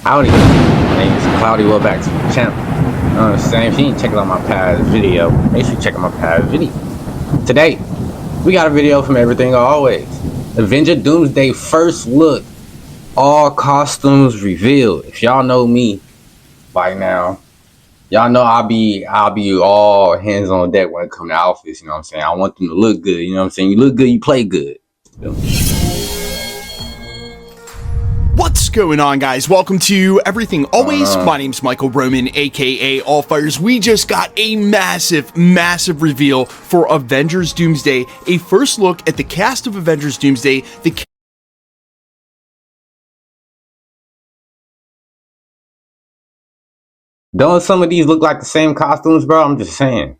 Howdy, my name is Cloudy. Welcome back to the channel. If you ain't checking out my past video, make sure you check out my past video. Today, we got a video from Everything Always. Avengers Doomsday first look. All costumes revealed. If y'all know me by now, y'all know I'll be all hands on deck when it comes to outfits, you know what I'm saying? I want them to look good, you know what I'm saying? You look good, you play good. What's going on, guys? Welcome to Everything Always. My name's Michael Roman, aka Allfires. We just got a massive reveal for Avengers Doomsday. A first look at the cast of Avengers Doomsday. Don't some of these look like the same costumes, bro? I'm just saying.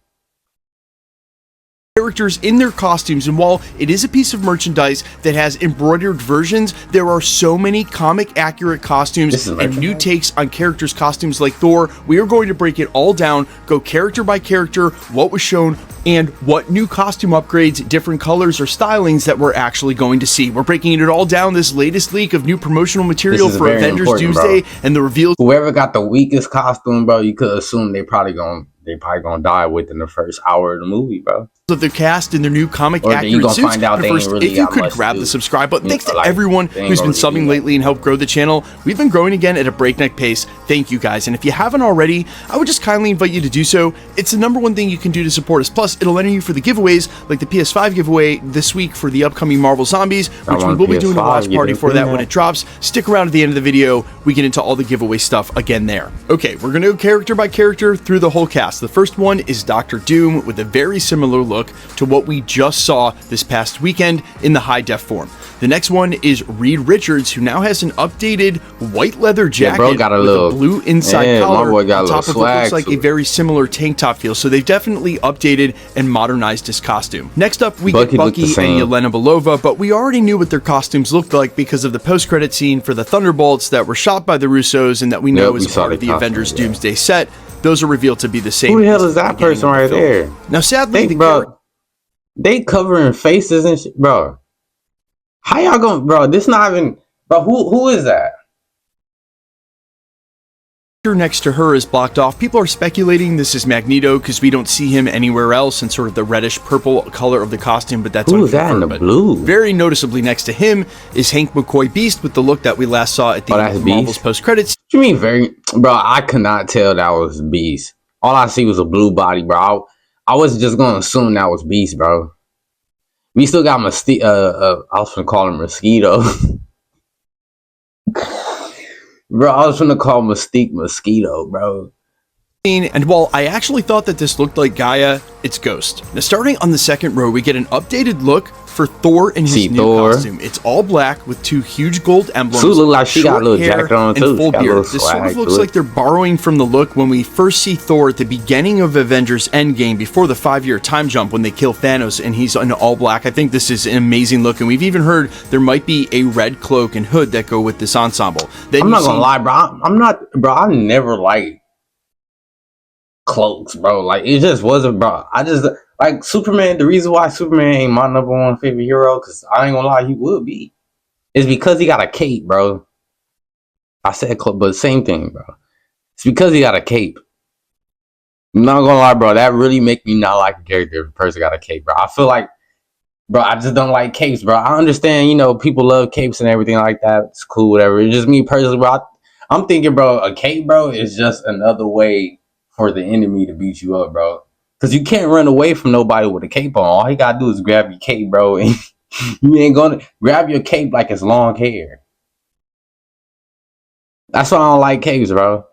Characters in their costumes, and while it is a piece of merchandise that has embroidered versions, there are so many comic accurate costumes and new takes on characters' costumes like Thor. We are going to break it all down, go character by character, what was shown, and what new costume upgrades, different colors or stylings that we're actually going to see. We're breaking it all down, this latest leak of new promotional material for Avengers Doomsday, bro. And the reveal. Whoever got the weakest costume, bro, you could assume they probably gonna die within the first hour of the movie, bro. Of their cast in their new comic accurate suits. But first, if you could grab the subscribe button. Thanks to everyone who's been subbing lately and helped grow the channel. We've been growing again at a breakneck pace. Thank you guys. And if you haven't already, I would just kindly invite you to do so. It's the #1 thing you can do to support us. Plus, it'll enter you for the giveaways, like the PS5 giveaway this week for the upcoming Marvel Zombies, which we will be doing a watch party for that when it drops. Stick around at the end of the video. We get into all the giveaway stuff again there. Okay, we're going to go character by character through the whole cast. The first one is Dr. Doom with a very similar look to what we just saw this past weekend in the high-def form. The next one is Reed Richards, who now has an updated white leather jacket with a blue inside collar. On top of what looks like a very similar tank top feel. So they've definitely updated and modernized his costume. Next up, we get Bucky and Yelena Belova, but we already knew what their costumes looked like because of the post-credit scene for the Thunderbolts that were shot by the Russos and that we know is part of the Avengers Doomsday set. Those are revealed to be the same. Who the hell is that person right there? Now, sadly, they covering faces and shit, bro. How y'all going, bro? This not even, bro. Who is that? Next to her is blocked off. People are speculating this is Magneto because we don't see him anywhere else in sort of the reddish purple color of the costume, but that's who's that in the blue? Very noticeably next to him is Hank McCoy Beast with the look that we last saw at the Marvel's post credits. What you mean bro? I could not tell that was Beast. All I see was a blue body, bro. I was just gonna assume that was Beast, bro. We still got I was gonna call him Mosquito. Bro, I was gonna call Mystique Mosquito, bro. And while I actually thought that this looked like Gaia, it's Ghost. Now, starting on the second row, we get an updated look for Thor in his new costume. It's all black with 2 huge gold emblems. Suit look like she got a little jacket on too. And full beard. This sort of looks like they're borrowing from the look when we first see Thor at the beginning of Avengers Endgame before the 5-year time jump when they kill Thanos and he's in all black. I think this is an amazing look, and we've even heard there might be a red cloak and hood that go with this ensemble. I'm not gonna lie, bro. I never liked cloaks, bro. Like, it just wasn't, bro. I just like Superman. The reason why Superman ain't my #1 favorite hero, because I ain't gonna lie, he would be, is because he got a cape, bro. I said cloak, but same thing, bro. It's because he got a cape. I'm not gonna lie, bro. That really make me not like a character if a person got a cape, bro. I feel like, bro, I just don't like capes, bro. I understand, you know, people love capes and everything like that. It's cool, whatever. It's just me personally, bro. I'm thinking, bro, a cape, bro, is just another way for the enemy to beat you up, bro. Because you can't run away from nobody with a cape on. All you gotta do is grab your cape, bro. And you ain't gonna grab your cape like it's long hair. That's why I don't like capes, bro.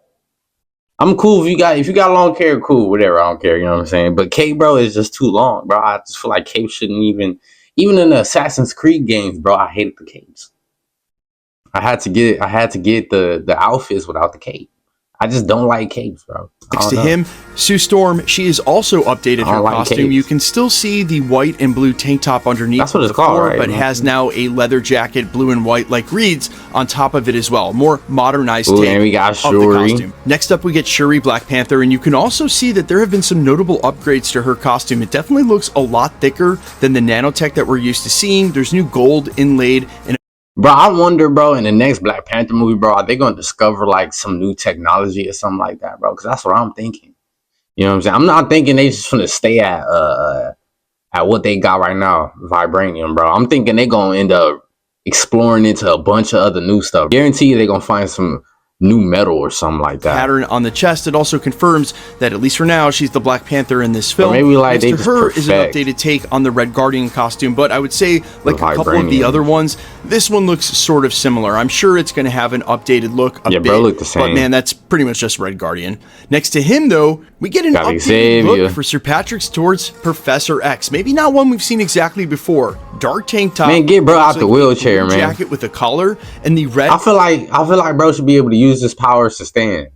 I'm cool if you got long hair, cool, whatever. I don't care, you know what I'm saying? But cape, bro, is just too long, bro. I just feel like cape shouldn't even in the Assassin's Creed games, bro. I hated the capes. I had to get the outfits without the cape. I just don't like capes, bro. Next to him, Sue Storm, she has also updated her costume. You can still see the white and blue tank top underneath. That's what it's called, right? But has now a leather jacket, blue and white, like Reed's, on top of it as well. More modernized take and we got of the costume. Next up, we get Shuri Black Panther, and you can also see that there have been some notable upgrades to her costume. It definitely looks a lot thicker than the nanotech that we're used to seeing. There's new gold inlaid and Bro, I wonder, bro, in the next Black Panther movie, bro, are they gonna discover like some new technology or something like that, bro? Because that's what I'm thinking. You know what I'm saying? I'm not thinking they just gonna stay at what they got right now, vibranium, bro. I'm thinking they gonna end up exploring into a bunch of other new stuff. Guarantee you they gonna find some new metal or something like that. Pattern on the chest. It also confirms that, at least for now, she's the Black Panther in this film. Or maybe like next to her is an updated take on the Red Guardian costume, but I would say, like a couple of the other ones, this one looks sort of similar. I'm sure it's going to have an updated look a bit, bro, look the same. But man, that's pretty much just Red Guardian. Next to him, though, we get an updated look for Sir Patrick Stewart's Professor X. Maybe not one we've seen exactly before. Dark tank top. Man, get bro out the wheelchair, man. Jacket with a collar and the red. I feel like bro should be able to use his powers to stand.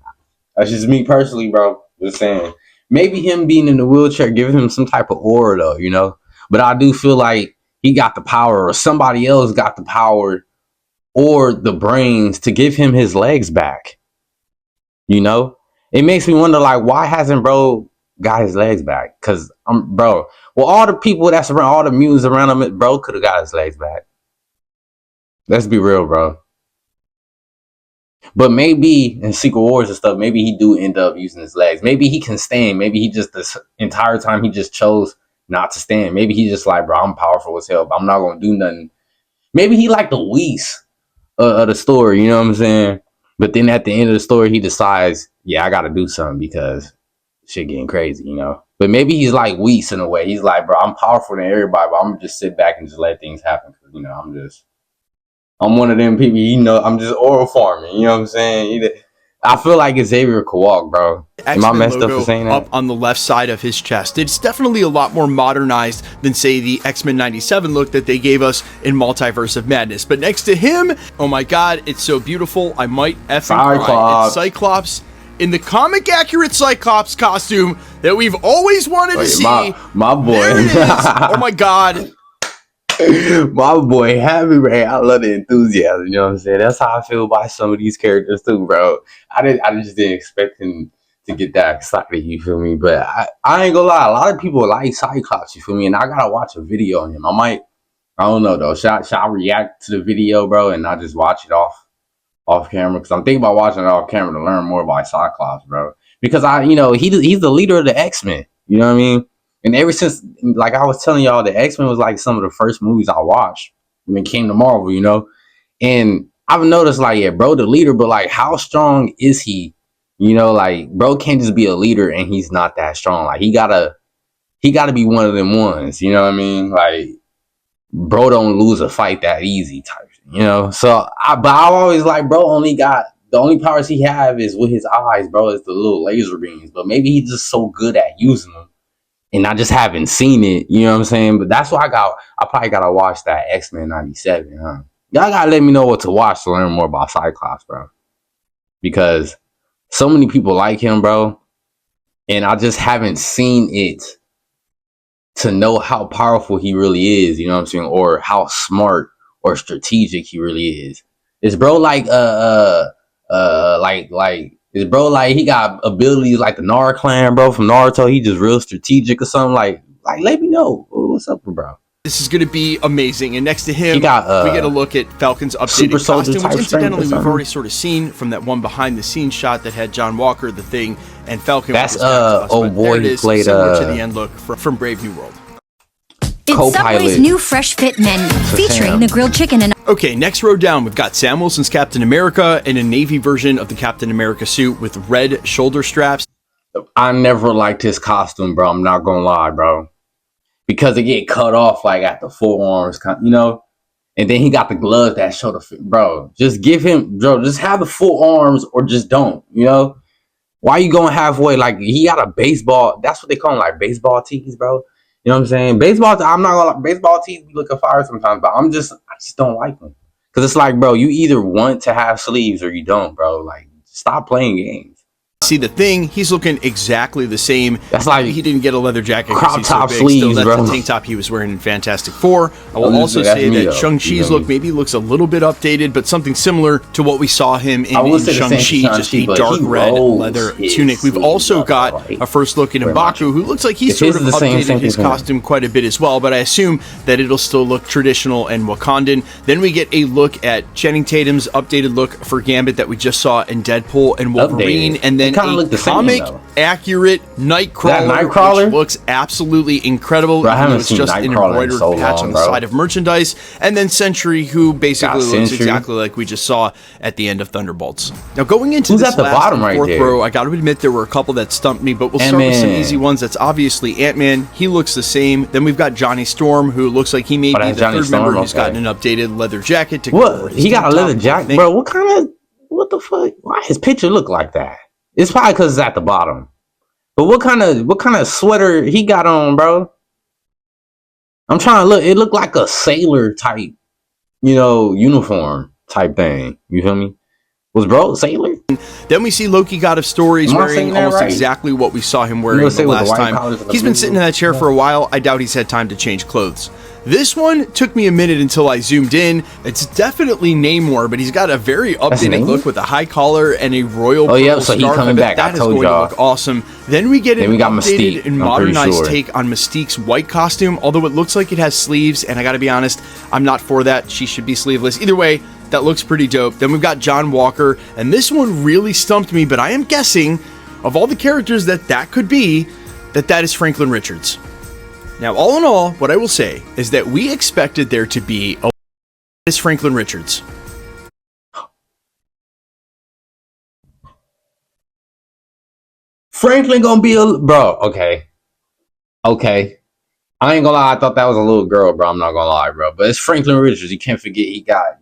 That's just me personally, bro. Just saying. Maybe him being in the wheelchair giving him some type of aura, though, you know. But I do feel like he got the power, or somebody else got the power, or the brains to give him his legs back. You know, it makes me wonder, like, why hasn't bro got his legs back? Cause bro. Well, all the people that's around, all the mutants around him, bro, could have got his legs back. Let's be real, bro. But maybe in Secret Wars and stuff, maybe he do end up using his legs. Maybe he can stand. Maybe he just, this entire time, he just chose not to stand. Maybe he just like, bro, I'm powerful as hell, but I'm not going to do nothing. Maybe he like the Whis of the story, you know what I'm saying? But then at the end of the story, he decides, yeah, I got to do something because shit getting crazy, you know? But maybe he's like Whis in a way. He's like, bro, I'm powerful than everybody, but I'm going to just sit back and just let things happen. Cause, you know, I'm one of them people, you know, I'm just oral farming, you know what I'm saying? I feel like Xavier could walk, bro. Am I messed up for saying that? Up on the left side of his chest. It's definitely a lot more modernized than, say, the X-Men 97 look that they gave us in Multiverse of Madness. But next to him, oh my god, it's so beautiful, I might effing cry. It's Cyclops in the comic accurate Cyclops costume that we've always wanted to see. My boy. There it is. Oh my god. My boy Happy Ray, I love the enthusiasm, you know what I'm saying? That's how I feel about some of these characters too, bro. I just didn't expect him to get that excited, you feel me? But I ain't gonna lie, a lot of people like Cyclops, you feel me? And I gotta watch a video on him. I don't know though. Should I react to the video, bro, and not just watch it off camera? Because I'm thinking about watching it off camera to learn more about Cyclops, bro. Because he's the leader of the X-Men, you know what I mean? And ever since, like I was telling y'all, the X-Men was like some of the first movies I watched when it came to Marvel, you know? And I've noticed, like, yeah, bro, the leader, but like, how strong is he? You know, like, bro can't just be a leader and he's not that strong. Like, he gotta be one of them ones, you know what I mean? Like, bro don't lose a fight that easy type, you know? So, but I always like, bro the only powers he have is with his eyes, bro, is the little laser beams. But maybe he's just so good at using them. And I just haven't seen it, you know what I'm saying? But that's why I probably gotta watch that X-Men 97, huh? Y'all gotta let me know what to watch to learn more about Cyclops, bro. Because so many people like him, bro. And I just haven't seen it to know how powerful he really is, you know what I'm saying? Or how smart or strategic he really is. Is bro like is bro like he got abilities like the Nara clan, bro, from Naruto? He just real strategic or something? Like let me know what's up with bro. This is going to be amazing. And next to him, we get a look at Falcon's updated costume, which incidentally we've already sort of seen from that one behind the scenes shot that had John Walker, the Thing, and Falcon. That's old boy who played similar to the end look from Brave New World. It's Subway's new fresh fit menu, featuring the grilled chicken and... Okay, next row down, we've got Sam Wilson's Captain America and a Navy version of the Captain America suit with red shoulder straps. I never liked his costume, bro. I'm not gonna lie, bro. Because it get cut off like at the forearms, you know? And then he got the gloves that show the fit. Bro, just give him, bro, just have the full arms or just don't, you know? Why you going halfway? Like, he got a baseball, that's what they call them, like baseball tees, bro. You know what I'm saying? Baseball, I'm not gonna lie, baseball tees be looking fire sometimes, but I just don't like them. Because it's like, bro, you either want to have sleeves or you don't, bro. Like, stop playing games. see the Thing, he's looking exactly the same. That's like he didn't get a leather jacket. Crop top sleeves, still, that's bro. the tank top he was wearing in Fantastic Four. I will also say that Shang-Chi's look maybe looks a little bit updated, but something similar to what we saw him in Shang-Chi, just a dark red leather tunic. We've also got a first look at M'Baku, who looks like he's sort of updated his costume quite a bit as well, but I assume that it'll still look traditional and Wakandan. Then we get a look at Channing Tatum's updated look for Gambit that we just saw in Deadpool and Wolverine, and then a comic accurate Nightcrawler, which looks absolutely incredible. Bro, I haven't it's seen just an embroidered patch on the side of merchandise, and then Sentry, who basically looks exactly like we just saw at the end of Thunderbolts. Now, going into this at the last bottom right fourth there? row, I got to admit there were a couple that stumped me, but we'll start with some easy ones. That's obviously Ant-Man. He looks the same. Then we've got Johnny Storm, who looks like he may be the third member who's gotten an updated leather jacket to go over his he got a leather jacket, bro. What the fuck? Why his picture look like that? It's probably because it's at the bottom. But what kind of sweater he got on, bro? I'm trying to look. It looked like a sailor type, uniform type thing. You feel me? Was bro a sailor? Then we see Loki, God of Stories, wearing almost exactly what we saw him wearing the last time. He's been sitting in that chair for a while. I doubt he's had time to change clothes. This one took me a minute until I zoomed in. It's definitely Namor, but he's got a very updated look with a high collar and a royal purple so scarf. He's coming back. That is going to look awesome. Then we get an updated Mystique, and modernized take on Mystique's white costume, although it looks like it has sleeves, and I gotta be honest, I'm not for that. She should be sleeveless. Either way, that looks pretty dope. Then we've got John Walker, and this one really stumped me, but I am guessing, of all the characters that could be, that is Franklin Richards. Now, all in all, what I will say is that we expected there to be is Franklin Richards. Franklin gonna be bro. Okay. I ain't gonna lie. I thought that was a little girl, bro. I'm not gonna lie, bro. But it's Franklin Richards. You can't forget he got,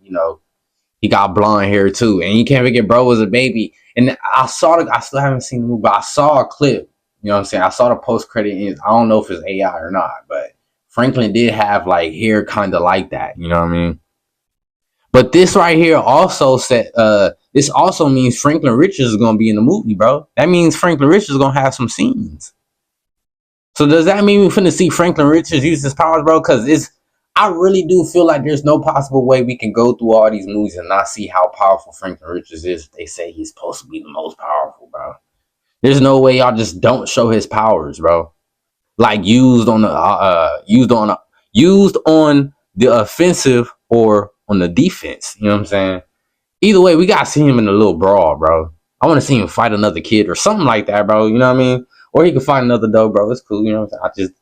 he got blonde hair too, and you can't forget bro was a baby. And I still haven't seen the movie, but I saw a clip. You know what I'm saying? I saw the post credit. I don't know if it's AI or not, but Franklin did have like hair kind of like that. You know what I mean? But this right here also said, this also means Franklin Richards is gonna be in the movie, bro. That means Franklin Richards is gonna have some scenes. So does that mean we're finna see Franklin Richards use his powers, bro? Because I really do feel like there's no possible way we can go through all these movies and not see how powerful Franklin Richards is. They say he's supposed to be the most powerful, bro. There's no way y'all just don't show his powers, bro. Like used on the offensive or on the defense. You know what I'm saying? Either way, we gotta see him in a little brawl, bro. I want to see him fight another kid or something like that, bro. You know what I mean? Or he can fight another dog, bro. It's cool. You know what I'm saying?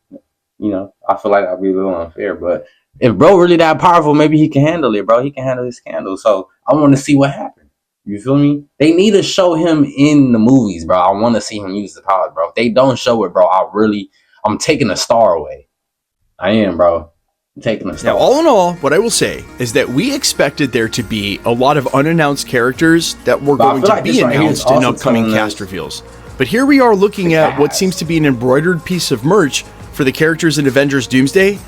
I feel like that'd be a little unfair, but if bro really that powerful, maybe he can handle it, bro. He can handle his scandal. So I want to see what happens. You feel me? They need to show him in the movies, bro. I want to see him use the power, bro. If they don't show it, bro, I'm taking a star away. I am, bro. I'm taking a star. Now, all in all, what I will say is that we expected there to be a lot of unannounced characters that were going to be announced in upcoming cast reveals. But here we are looking at what seems to be an embroidered piece of merch for the characters in Avengers Doomsday.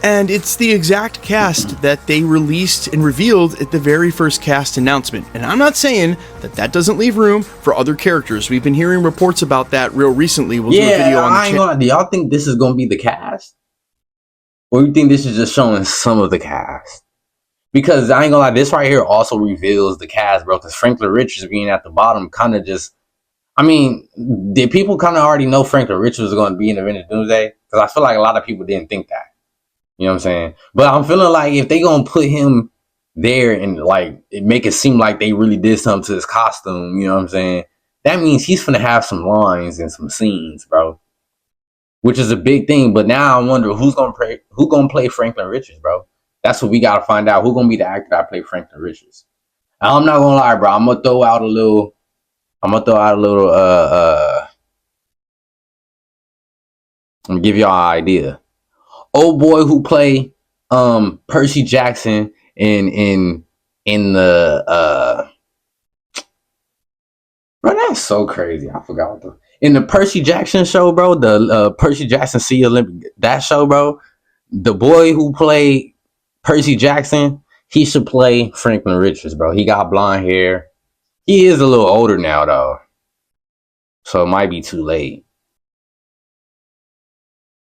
And it's the exact cast that they released and revealed at the very first cast announcement. And I'm not saying that doesn't leave room for other characters. We've been hearing reports about that real recently. We'll do a video on the channel. Do y'all think this is going to be the cast? Or you think this is just showing some of the cast? Because I ain't gonna lie, this right here also reveals the cast, bro. Because Franklin Richards being at the bottom kind of just... I mean, did people kind of already know Franklin Richards was going to be in Avengers Doomsday? Because I feel like a lot of people didn't think that. You know what I'm saying? But I'm feeling like if they gonna put him there and like make it seem like they really did something to his costume, you know what I'm saying? That means he's gonna have some lines and some scenes, bro. Which is a big thing. But now I wonder who's gonna play Franklin Richards, bro. That's what we gotta find out. Who's gonna be the actor that play Franklin Richards? I'm not gonna lie, bro. I'm gonna throw out a little. I'm gonna give y'all an idea. Old boy who play Percy Jackson in the bro, that's so crazy. I forgot in the Percy Jackson show, bro, the Percy Jackson Sea Olympic, that show, bro, the boy who played Percy Jackson, he should play Franklin Richards, bro. He got blonde hair. He is a little older now though. So it might be too late.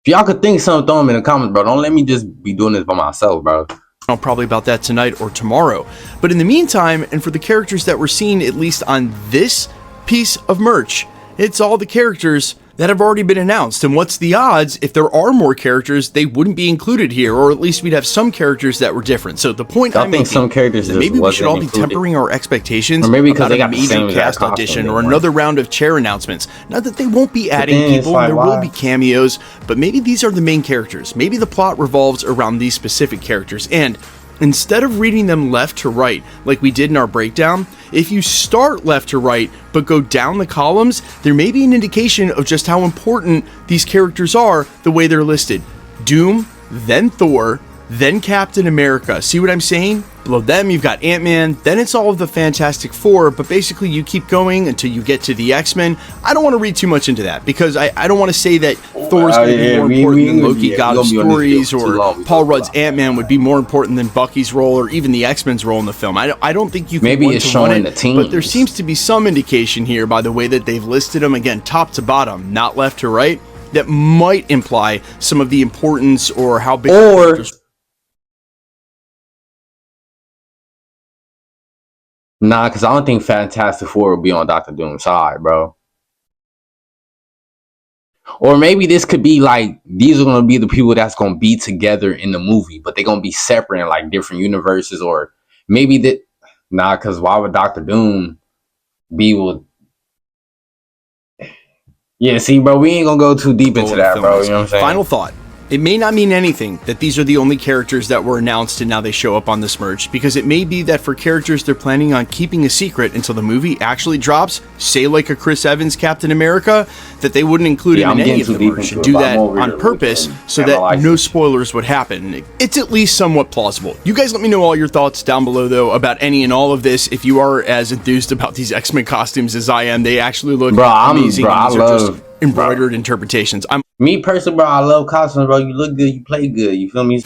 If y'all could think something, throw them in the comments, bro. Don't let me just be doing this by myself, bro. Probably about that tonight or tomorrow. But in the meantime, and for the characters that we're seeing, at least on this piece of merch, it's all the characters that have already been announced. And what's the odds if there are more characters, they wouldn't be included here, or at least we'd have some characters that were different. So the point I'm making, some characters that maybe we should all be tempering our expectations, or maybe because about they an got amazing cast audition or another round of chair announcements. Not that they won't be adding people, and there will be cameos, but maybe these are the main characters. Maybe the plot revolves around these specific characters. And instead of reading them left to right, like we did in our breakdown, if you start left to right, but go down the columns, there may be an indication of just how important these characters are the way they're listed. Doom, then Thor, then Captain America. See what I'm saying? Below them, you've got Ant-Man, then it's all of the Fantastic Four, but basically you keep going until you get to the X-Men. I don't want to read too much into that, because I don't want to say that Thor's going to be more important than Loki, God of Stories, or Paul Rudd's Ant-Man would be more important than Bucky's role, or even the X-Men's role in the film. I don't think you can maybe it's showing the teams, but there seems to be some indication here by the way that they've listed them, again, top to bottom, not left to right, that might imply some of the importance or how big Nah, because I don't think Fantastic Four will be on Dr. Doom's side, bro. Or maybe this could be like, these are going to be the people that's going to be together in the movie, but they're going to be separate in like different universes. Or maybe that, nah, because why would Dr. Doom be with... Yeah, see, bro, we ain't going to go too deep into that, bro. You know what I'm saying? Final thought. It may not mean anything that these are the only characters that were announced and now they show up on this merch, because it may be that for characters they're planning on keeping a secret until the movie actually drops, say like a Chris Evans Captain America, that they wouldn't include him in any of the merch and do that on purpose so that no spoilers would happen. It's at least somewhat plausible. You guys let me know all your thoughts down below though about any and all of this. If you are as enthused about these X-Men costumes as I am, they actually look amazing. I love embroidered interpretations. Me personally, bro, I love costumes, bro. You look good, you play good. You feel me?